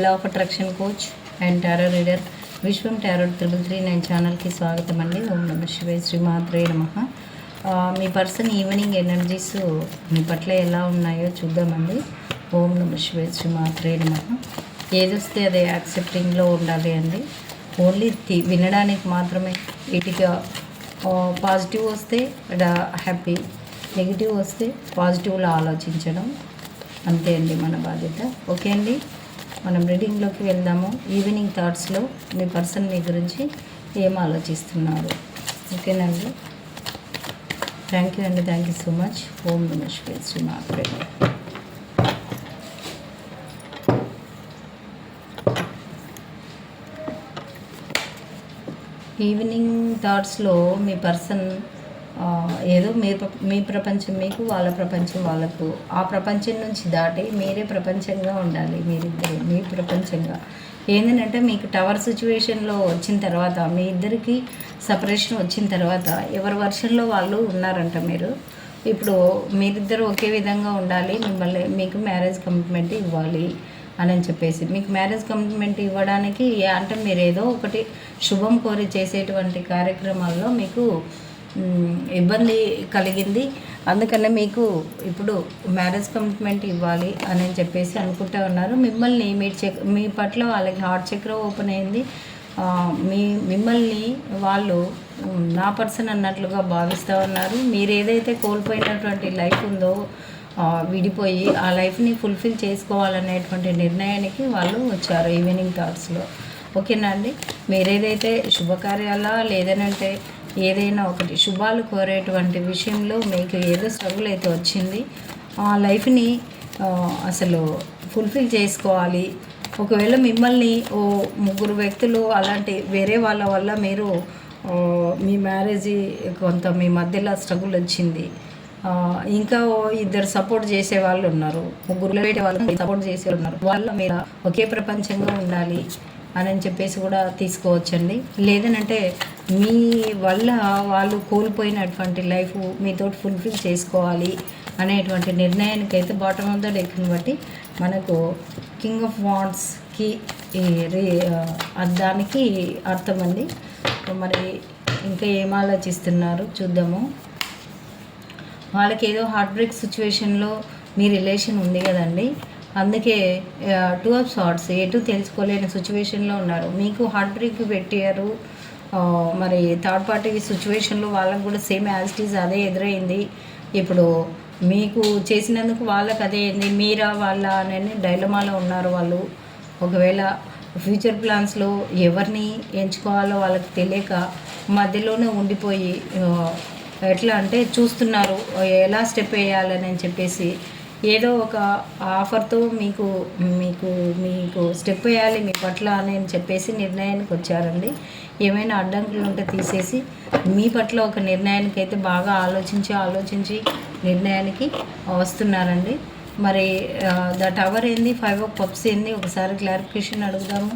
Law of attraction coach and tarot reader Vishwam tarot 339 ఛానల్కి స్వాగతం అండి. ఓం నమ శివాయ, శ్రీమాత్రే నమః. మీ పర్సన్ ఈవినింగ్ ఎనర్జీస్ మీ పట్ల ఎలా ఉన్నాయో చూద్దామండి. ఓం నమ శివాయ, శ్రీమాత్రే నమః. ఏదొస్తే అదే యాక్సెప్టింగ్లో ఉండాలి అండి. ఓన్లీ వినడానికి మాత్రమే. వీటిగా పాజిటివ్ వస్తే హ్యాపీ, నెగిటివ్ వస్తే పాజిటివ్లో ఆలోచించడం అంతే అండి మన బాధ్యత. ఓకే అండి, మనం రీడింగ్లోకి వెళ్దాము. ఈవినింగ్ థాట్స్లో మీ పర్సన్ మీ గురించి ఏం ఆలోచిస్తున్నారు. ఓకేనండి, థ్యాంక్ యూ అండి, థ్యాంక్ యూ సో మచ్. ఓం నమః శివాయ, శ్రీమాత్రే నమః. ఈవినింగ్ థాట్స్లో మీ పర్సన్ ఏదో మీ ప్రపంచం మీకు, వాళ్ళ ప్రపంచం వాళ్ళకు. ఆ ప్రపంచం నుంచి దాటి మీరే ప్రపంచంగా ఉండాలి. మీరిద్దరు మీ ప్రపంచంగా ఏంటంటే మీకు టవర్ సిచ్యువేషన్లో వచ్చిన తర్వాత, మీ ఇద్దరికి సపరేషన్ వచ్చిన తర్వాత ఎవరి వర్షన్లో వాళ్ళు ఉన్నారంట. మీరు ఇప్పుడు మీరిద్దరు ఒకే విధంగా ఉండాలి, మీకు మ్యారేజ్ కమిట్మెంట్ ఇవ్వాలి అని చెప్పేసి, మీకు మ్యారేజ్ కమిట్మెంట్ ఇవ్వడానికి అంటే మీరు ఏదో ఒకటి శుభం కోరి చేసేటువంటి కార్యక్రమాల్లో మీకు ఇబ్బంది కలిగింది. అందుకనే మీకు ఇప్పుడు మ్యారేజ్ కమిట్మెంట్ ఇవ్వాలి అని చెప్పేసి అనుకుంటూ ఉన్నారు. మిమ్మల్ని మీ పట్ల వాళ్ళకి హార్ట్ చక్ర ఓపెన్ అయింది. మిమ్మల్ని వాళ్ళు నా పర్సన్ అన్నట్లుగా భావిస్తూ ఉన్నారు. మీరు ఏదైతే కోల్పోయినటువంటి లైఫ్ ఉందో విడిపోయి ఆ లైఫ్ని ఫుల్ఫిల్ చేసుకోవాలనేటువంటి నిర్ణయానికి వాళ్ళు వచ్చారు ఈవినింగ్ థాట్స్లో. ఓకేనా అండి, మీరేదైతే శుభకార్యాల లేదనంటే ఏదైనా ఒకటి శుభాలు కోరేటువంటి విషయంలో మీకు ఏదో స్ట్రగుల్ అయితే వచ్చింది. ఆ లైఫ్ని అసలు ఫుల్ఫిల్ చేసుకోవాలి. ఒకవేళ మిమ్మల్ని ముగ్గురు వ్యక్తులు అలాంటి వేరే వాళ్ళ వల్ల మీరు మీ మ్యారేజ్ కొంత మీ మధ్యలో స్ట్రగుల్ వచ్చింది. ఇంకా ఇద్దరు సపోర్ట్ చేసే వాళ్ళు ఉన్నారు, ముగ్గురు వాళ్ళు సపోర్ట్ చేసే ఉన్నారు. వాళ్ళ మీద ఒకే ప్రపంచంగా ఉండాలి అని చెప్పేసి కూడా తీసుకోవచ్చండి. లేదనంటే మీ వల్ల వాళ్ళు కోల్పోయినటువంటి లైఫ్ మీతో ఫుల్ఫిల్ చేసుకోవాలి అనేటువంటి నిర్ణయానికైతే బాటమ్ ఆఫ్ ద డెక్ని బట్టి మనకు కింగ్ ఆఫ్ వాండ్స్కి దానికి అర్థం అండి. మరి ఇంకా ఏం ఆలోచిస్తున్నారు చూద్దాము. వాళ్ళకి ఏదో హార్ట్ బ్రేక్ సిచ్యువేషన్లో మీ రిలేషన్ ఉంది కదండి, అందుకే 2 ఆఫ్ సార్ట్స్ ఎటు తెలుసుకోలేని సిచ్యువేషన్లో ఉన్నారు. మీకు హార్ట్ బ్రేక్ పెట్టారు. మరి థర్డ్ పార్టీ సిచ్యువేషన్లో వాళ్ళకు కూడా సేమ్ యాజ్ ఇట్ ఈజ్ అదే ఎదురైంది. ఇప్పుడు మీకు చేసినందుకు వాళ్ళకి అదే అయింది. మీరా వాళ్ళ అనే డైలమాలో ఉన్నారు వాళ్ళు. ఒకవేళ ఫ్యూచర్ ప్లాన్స్లో ఎవరిని ఎంచుకోవాలో వాళ్ళకి తెలియక మధ్యలోనే ఉండిపోయి ఎట్లా అంటే చూస్తున్నారు ఎలా స్టెప్ వేయాలని చెప్పేసి. ఏదో ఒక ఆఫర్తో మీకు మీకు మీకు స్టెప్ వేయాలి మీ పట్ల అని చెప్పేసి నిర్ణయానికి వచ్చారండి. ఏమైనా అడ్డంకులు ఉంటే తీసేసి మీ పట్ల ఒక నిర్ణయానికి అయితే బాగా ఆలోచించి నిర్ణయానికి వస్తున్నారండి. మరి ద టవర్ ఏంది, 5 ఆఫ్ కప్స్ ఏంది, ఒకసారి క్లారిఫికేషన్ అడుగుదాము.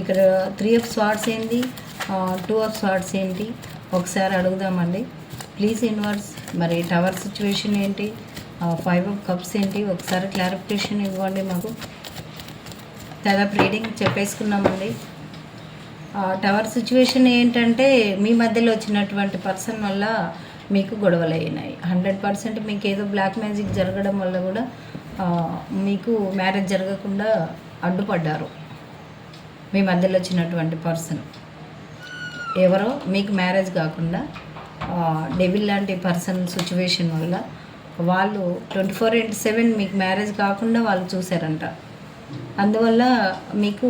ఇక్కడ 3 ఆఫ్ స్వార్డ్స్ ఏంది, 2 ఆఫ్ స్వార్డ్స్ ఏంటి ఒకసారి అడుగుదామండి ప్లీజ్ యూనివర్స్. మరి టవర్ సిచ్యువేషన్ ఏంటి, 5 ఆఫ్ కప్స్ ఏంటి ఒకసారి క్లారిఫికేషన్ ఇవ్వండి మాకు. దాదాపు రీడింగ్ చెప్పేసుకున్నామండి. టవర్ సిచ్యువేషన్ ఏంటంటే మీ మధ్యలో వచ్చినటువంటి పర్సన్ వల్ల మీకు గొడవలు అయినాయి. 100% మీకు ఏదో బ్లాక్ మ్యాజిక్ జరగడం వల్ల కూడా మీకు మ్యారేజ్ జరగకుండా అడ్డుపడ్డారు. మీ మధ్యలో వచ్చినటువంటి పర్సన్ ఎవరో మీకు మ్యారేజ్ కాకుండా డెవిల్ లాంటి పర్సన్ సిచ్యువేషన్ వల్ల వాళ్ళు 24/7 మీకు మ్యారేజ్ కాకుండా వాళ్ళు చూశారంట. అందువల్ల మీకు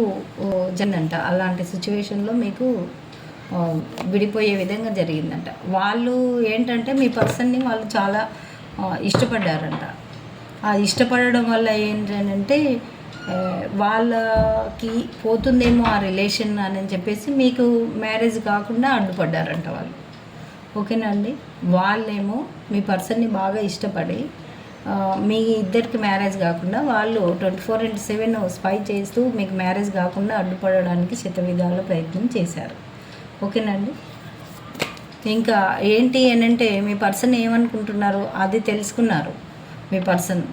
జనంట అలాంటి సిచ్యువేషన్లో మీకు విడిపోయే విధంగా జరిగిందంట. వాళ్ళు ఏంటంటే మీ పర్సన్ని వాళ్ళు చాలా ఇష్టపడ్డారంట. ఆ ఇష్టపడడం వల్ల ఏంటంటే వాళ్ళకి పోతుందేమో ఆ రిలేషన్ అని చెప్పేసి మీకు మ్యారేజ్ కాకుండా అడ్డుపడ్డారంట వాళ్ళు. ఓకేనా అండి, వాళ్ళేమో మీ పర్సన్ని బాగా ఇష్టపడి మీ ఇద్దరికి మ్యారేజ్ కాకుండా వాళ్ళు 24/7 స్పై చేస్తూ మీకు మ్యారేజ్ కాకుండా అడ్డుపడడానికి శతవిధాల ప్రయత్నం చేశారు. ఓకేనండి, ఇంకా ఏంటి అని అంటే మీ పర్సన్ ఏమనుకుంటున్నారు అది తెలుసుకున్నారు. మీ పర్సన్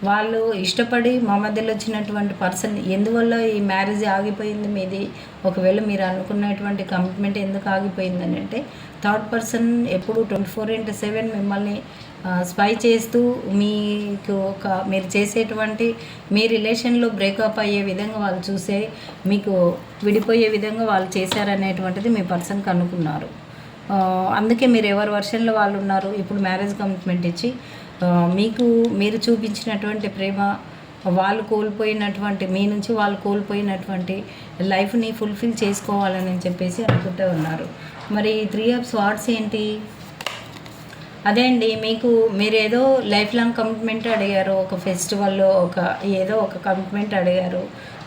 వాళ్ళు ఇష్టపడి మా మధ్యలో వచ్చినటువంటి పర్సన్ ఎందువల్ల ఈ మ్యారేజ్ ఆగిపోయింది మీది, ఒకవేళ మీరు అనుకున్నటువంటి కమిట్మెంట్ ఎందుకు ఆగిపోయిందని అంటే థర్డ్ పర్సన్ ఎప్పుడు 24/7 మిమ్మల్ని స్పై చేస్తూ మీకు మీరు చేసేటువంటి మీ రిలేషన్లో బ్రేకప్ అయ్యే విధంగా వాళ్ళు చూసే మీకు విడిపోయే విధంగా వాళ్ళు చేశారనేటువంటిది మీ పర్సన్కి అనుకున్నారు. అందుకే మీరు ఎవరి వర్షన్లో వాళ్ళు ఉన్నారు. ఇప్పుడు మ్యారేజ్ కమిట్మెంట్ ఇచ్చి మీరు చూపించినటువంటి ప్రేమ వాళ్ళు కోల్పోయినటువంటి మీ నుంచి వాళ్ళు కోల్పోయినటువంటి లైఫ్ని ఫుల్ఫిల్ చేసుకోవాలని చెప్పేసి అనుకుంటూ ఉన్నారు. మరి 3 ఆఫ్ స్వార్డ్స్ ఏంటి? అదే అండి, మీరేదో లైఫ్ లాంగ్ కమిట్మెంట్ అడిగారు, ఒక ఫెస్టివల్లో ఏదో ఒక కమిట్మెంట్ అడిగారు.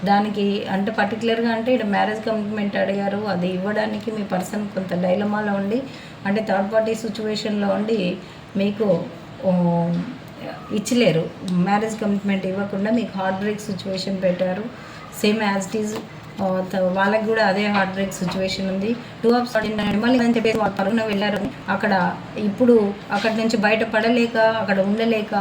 దానికి అంటే పర్టికులర్గా అంటే ఇక్కడ మ్యారేజ్ కమిట్మెంట్ అడిగారు. అది ఇవ్వడానికి మీ పర్సన్ కొంత డైలమాలో ఉండి అంటే థర్డ్ పార్టీ సిచ్యువేషన్లో ఉండి మీకు ఇచ్చలేరు. మ్యారేజ్ కమిట్మెంట్ ఇవ్వకుండా మీకు హార్ట్ బ్రేక్ సిచ్యువేషన్ పెట్టారు. సేమ్ యాజ్ ఇట్ ఈజ్ వాళ్ళకి కూడా అదే హార్ట్ బ్రేక్ సిచ్యువేషన్ ఉంది. 2 ఆఫ్ మళ్ళీ అని చెప్పేసి వాళ్ళు పరుగున వెళ్ళారు. ఇప్పుడు అక్కడి నుంచి బయటపడలేక అక్కడ ఉండలేక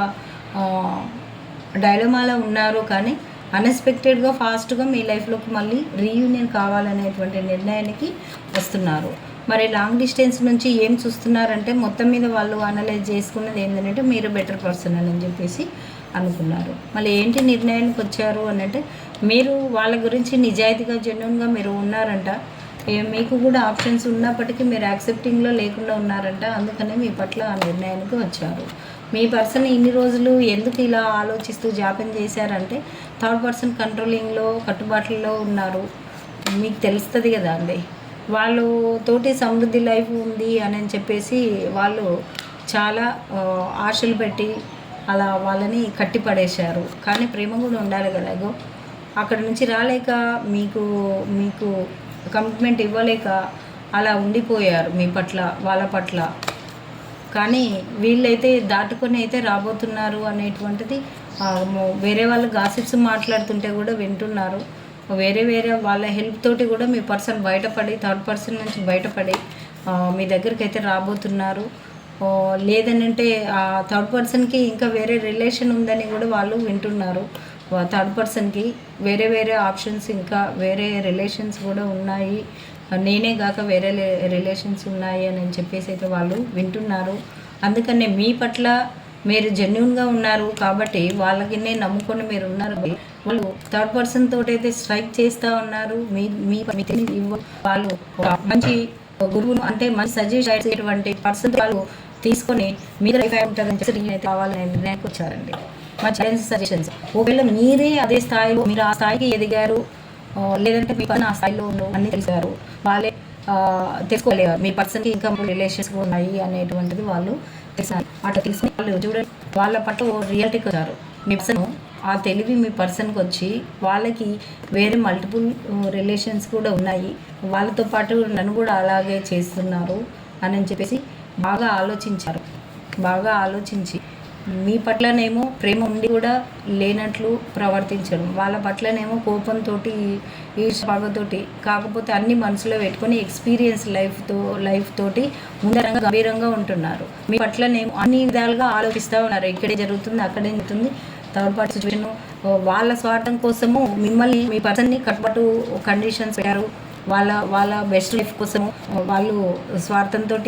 డైలమాలో ఉన్నారు. కానీ అన్ఎక్స్పెక్టెడ్గా ఫాస్ట్గా మీ లైఫ్లోకి మళ్ళీ రీయూనియన్ కావాలనేటువంటి నిర్ణయానికి వస్తున్నారు. మరి లాంగ్ డిస్టెన్స్ నుంచి ఏం చూస్తున్నారంటే మొత్తం మీద వాళ్ళు అనలైజ్ చేసుకున్నది ఏంటంటే మీరు బెటర్ పర్సన్ అని చెప్పేసి అనుకున్నారు. మళ్ళీ ఏంటి నిర్ణయానికి వచ్చారు అని అంటే మీరు వాళ్ళ గురించి నిజాయితీగా జెన్యూన్గా మీరు ఉన్నారంట. మీకు కూడా ఆప్షన్స్ ఉన్నప్పటికీ మీరు యాక్సెప్టింగ్లో లేకుండా ఉన్నారంట. అందుకనే మీ పట్ల ఆ నిర్ణయానికి వచ్చారు. మీ పర్సన్ ఇన్ని రోజులు ఎందుకు ఇలా ఆలోచిస్తూ జాప్యం చేశారంటే థర్డ్ పర్సన్ కంట్రోలింగ్లో కట్టుబాట్లలో ఉన్నారు. మీకు తెలుస్తుంది కదా అండి, వాళ్ళు తోటి సమృద్ధి లైఫ్ ఉంది అని చెప్పేసి వాళ్ళు చాలా ఆశలు పెట్టి అలా వాళ్ళని కట్టిపడేశారు. కానీ ప్రేమ కూడా ఉండాలి కదా. అక్కడ నుంచి రాలేక మీకు కమిట్మెంట్ ఇవ్వలేక అలా ఉండిపోయారు మీ పట్ల వాళ్ళ పట్ల. కానీ వీళ్ళైతే దాటుకొని అయితే రాబోతున్నారు అనేటువంటిది వేరే వాళ్ళు గాసిప్స్ మాట్లాడుతుంటే కూడా వింటున్నారు. వేరే వాళ్ళ హెల్ప్ తోటి కూడా మీ పర్సన్ బయటపడి థర్డ్ పర్సన్ నుంచి బయటపడి మీ దగ్గరికి అయితే రాబోతున్నారు. లేదనంటే ఆ థర్డ్ పర్సన్కి ఇంకా వేరే రిలేషన్ ఉందని కూడా వాళ్ళు వింటున్నారు. థర్డ్ పర్సన్కి వేరే ఆప్షన్స్ ఇంకా వేరే రిలేషన్స్ కూడా ఉన్నాయి, నేనే కాక వేరే రిలేషన్స్ ఉన్నాయి అని చెప్పేసి అయితే వాళ్ళు వింటున్నారు. అందుకనే మీ పట్ల మీరు జెన్యూన్గా ఉన్నారు కాబట్టి వాళ్ళకి నమ్ముకొని మీరు ఉన్నారు. వాళ్ళు థర్డ్ పర్సన్ తోటి అయితే స్ట్రైక్ చేస్తూ ఉన్నారు. వాళ్ళు మంచి గురువును అంటే మంచి సజెస్ట్ చేసేటువంటి పర్సన్ వాళ్ళు తీసుకొని మీరు ఉంటారని చెప్పి కావాలని నిర్ణయానికి వచ్చారండి. మా ఛాలెంజ్ సజెషన్స్ ఒకవేళ మీరే అదే స్థాయిలో మీరు ఆ స్థాయికి ఎదిగారు, లేదంటే మీ పని ఆ స్థాయిలో అన్నీ తెలిసారు, వాళ్ళే తెలుసుకోలేరు మీ పర్సన్కి ఇంకా రిలేషన్స్ ఉన్నాయి అనేటువంటిది వాళ్ళు తెలిసారు. అట్లా తెలుసుకుని వాళ్ళు చూడండి వాళ్ళ పట్ల రియాలిటీకి వచ్చారు. మీ పర్సన్ ఆ తెలివి మీ పర్సన్కి వచ్చి వాళ్ళకి వేరే మల్టిపుల్ రిలేషన్స్ కూడా ఉన్నాయి, వాళ్ళతో పాటు నన్ను కూడా అలాగే చేస్తున్నారు అని చెప్పేసి బాగా ఆలోచించి మీ పట్లనేమో ప్రేమ ఉండి కూడా లేనట్లు ప్రవర్తించడం, వాళ్ళ పట్లనేమో కోపంతో ఈర్ష్యతోటి కాకపోతే అన్ని మనసులో పెట్టుకొని ఎక్స్పీరియన్స్ లైఫ్ తోటి ముందరంగా గంభీరంగా ఉంటున్నారు. మీ పట్లనేమో అన్ని విధాలుగా ఆలోచిస్తూ ఉన్నారు. ఇక్కడే జరుగుతుంది అక్కడే జరుగుతుంది. థర్డ్ పార్టీ సిచ్యువేషన్ వాళ్ళ స్వార్థం కోసము మిమ్మల్ని మీ పర్సన్ని కట్టుబట్టు కండిషన్స్ పెట్టారు. వాళ్ళ బెస్ట్ లైఫ్ కోసము వాళ్ళు స్వార్థంతో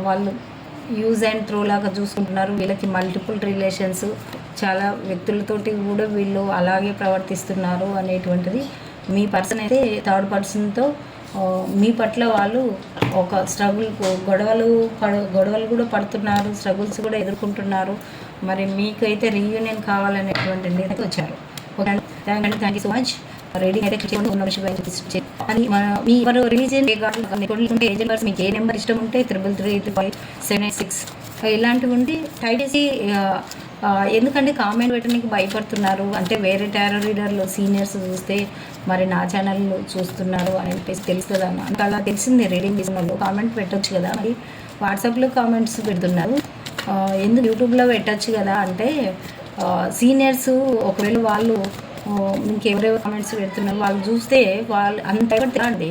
వాళ్ళు యూజ్ అండ్ త్రో లాగా చూసుకుంటున్నారు. వీళ్ళకి మల్టిపుల్ రిలేషన్స్ చాలా వ్యక్తులతోటి కూడా వీళ్ళు అలాగే ప్రవర్తిస్తున్నారు అనేటువంటిది మీ పర్సన్ అయితే థర్డ్ పర్సన్తో మీ పట్ల వాళ్ళు ఒక గొడవలు కూడా పడుతున్నారు, స్ట్రగుల్స్ కూడా ఎదుర్కొంటున్నారు. మరి మీకైతే రీయూనియన్ కావాలనేటువంటి నిర్ణయం వచ్చారు. Okay, thank you so much. Reading అయితే అని మీ ఎవరు రిలీజియన్ ఏజెంట్ వర్స్ మీకు ఏ నెంబర్ ఇష్టం ఉంటే 3338578 ఇలాంటివి ఉంటే టైప్ చేసి ఎందుకంటే కామెంట్ పెట్టడానికి భయపడుతున్నారు అంటే వేరే టారో రీడర్లు సీనియర్స్ చూస్తే మరి నా ఛానల్ చూస్తున్నారు అని చెప్పేసి తెలుసు కదా నాకు అలా తెలిసింది. రీడింగ్ చేసిన వాళ్ళు కామెంట్ పెట్టవచ్చు కదా, మరి వాట్సాప్లో కామెంట్స్ పెడుతున్నారు ఎందుకు యూట్యూబ్లో పెట్టచ్చు కదా అంటే సీనియర్స్ ఒకవేళ వాళ్ళు ఇంకెవరెవరు కామెంట్స్ పెడుతున్నారు వాళ్ళు చూస్తే వాళ్ళు అంత అండి.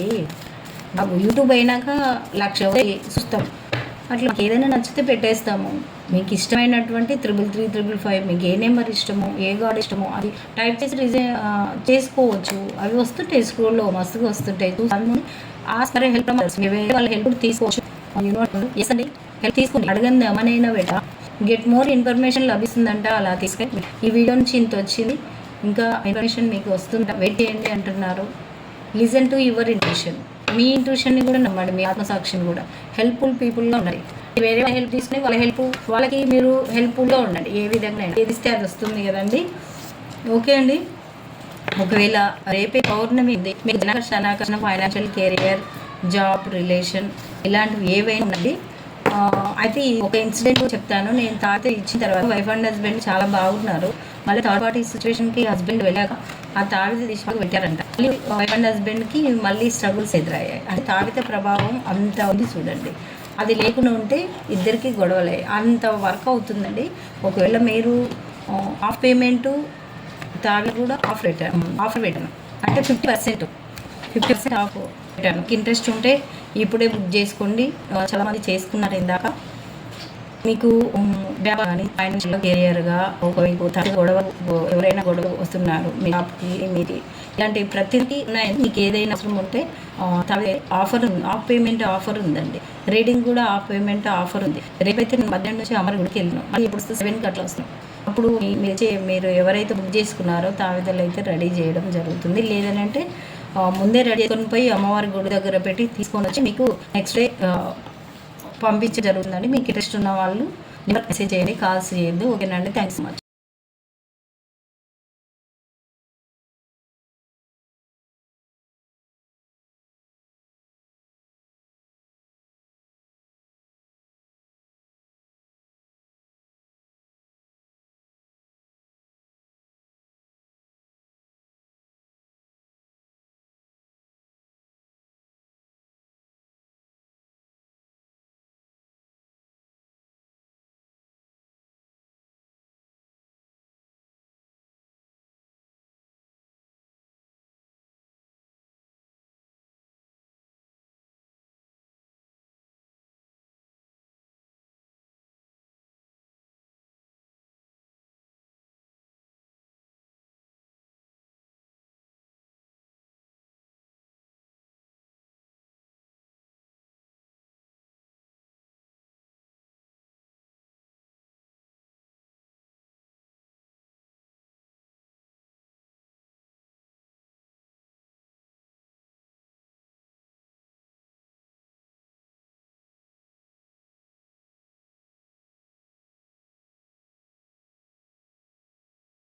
యూట్యూబ్ అయినాక 1,00,000 చూస్తాం, అట్లా ఏదైనా నచ్చితే పెట్టేస్తాము. మీకు ఇష్టమైనటువంటి 333 మీకు ఏ నెంబర్ ఇష్టమో, ఏ గాడ్ ఇష్టమో అది టైప్ చేసి చేసుకోవచ్చు. అవి వస్తుంటాయి, స్క్రోల్లో మస్తుగా వస్తుంటాయి. సరే హెల్ప్ వేరే వాళ్ళ హెల్ప్ తీసుకోవచ్చు. ఎస్ అండి, హెల్ప్ తీసుకుని అడగండి, అమ్మనైనా బెట గెట్ మోర్ ఇన్ఫర్మేషన్ లభిస్తుందంట. అలా తీసుకొని ఈ వీడియో నుంచి ఇంత వచ్చింది, ఇంకా ఇన్ఫర్మేషన్ మీకు వస్తుందా, వెయిట్ చేయండి అంటున్నారు. Listen to your intuition. మీ ఇంట్యూషన్ని కూడా నమ్మండి, మీ ఆత్మసాక్షిని కూడా. హెల్ప్ఫుల్ పీపుల్గా ఉండాలి. వేరే హెల్ప్ తీసుకుని వాళ్ళకి మీరు హెల్ప్ఫుల్గా ఉండండి. ఏ విధంగా ఏది ఇస్తే అది వస్తుంది కదండి. ఓకే అండి. ఒకవేళ రేపే పౌర్ణమి ఉంది, మీకు ధనాకర్షణ, ఫైనాన్షియల్, కెరియర్, జాబ్, రిలేషన్ ఇలాంటివి ఏవైనా ఉన్నది. అయితే ఒక ఇన్సిడెంట్ చెప్తాను. నేను తాత ఇచ్చిన తర్వాత వైఫ్ అండ్ హస్బెండ్ చాలా బాగున్నారు. మళ్ళీ థర్డ్ పార్టీ సిచ్యువేషన్కి హస్బెండ్ వెళ్ళాక ఆ తావిత తీసుకు పెట్టారంట. మళ్ళీ వైఫ్ అండ్ హస్బెండ్కి మళ్ళీ స్ట్రగుల్స్ ఎదురయ్యాయి. అంటే తావిత ప్రభావం అంత ఉంది చూడండి. అది లేకుండా ఉంటే ఇద్దరికి గొడవలే, అంత వర్క్ అవుతుందండి. ఒకవేళ మీరు హాఫ్ పేమెంటు తావి కూడా ఆఫర్ పెట్టాను, అంటే 50% ఆఫ్ పెట్టాను. ఇంట్రెస్ట్ ఉంటే ఇప్పుడే బుక్ చేసుకోండి. చాలామంది చేసుకున్నారు ఇందాక. మీకు వ్యాపారం కానీ, ఫైనాన్షియల్, కెరియర్గా ఒకవైపు గొడవ, ఎవరైనా గొడవ వస్తున్నారు మీ జాబ్కి, మీది ఇలాంటి ప్రతిదీ ఉన్నాయండి. మీకు ఏదైనా అవసరం ఉంటే ఆఫర్ ఉంది, ఆఫ్ పేమెంట్ ఆఫర్ ఉందండి. రీడింగ్ కూడా ఆఫ్ పేమెంట్ ఆఫర్ ఉంది. రేపైతే నేను మధ్యాహ్నం నుంచి అమరగుడికి వెళ్ళినాను. మళ్ళీ ఇప్పుడు 7కి అట్లా వస్తున్నాం. అప్పుడు మీరు ఎవరైతే బుక్ చేసుకున్నారో తావిదలు అయితే రెడీ చేయడం జరుగుతుంది. లేదనంటే ముందే రెడీ చేసుకొని పోయి అమ్మవారి గుడి దగ్గర పెట్టి తీసుకొని వచ్చి మీకు నెక్స్ట్ డే పంపించే జరుగుతుందండి. మీకు ఇంట్రెస్ట్ ఉన్న వాళ్ళు మెసేజ్ చేయండి, కాల్స్ చేయండి. ఓకేనండి, థ్యాంక్స్ సో మచ్.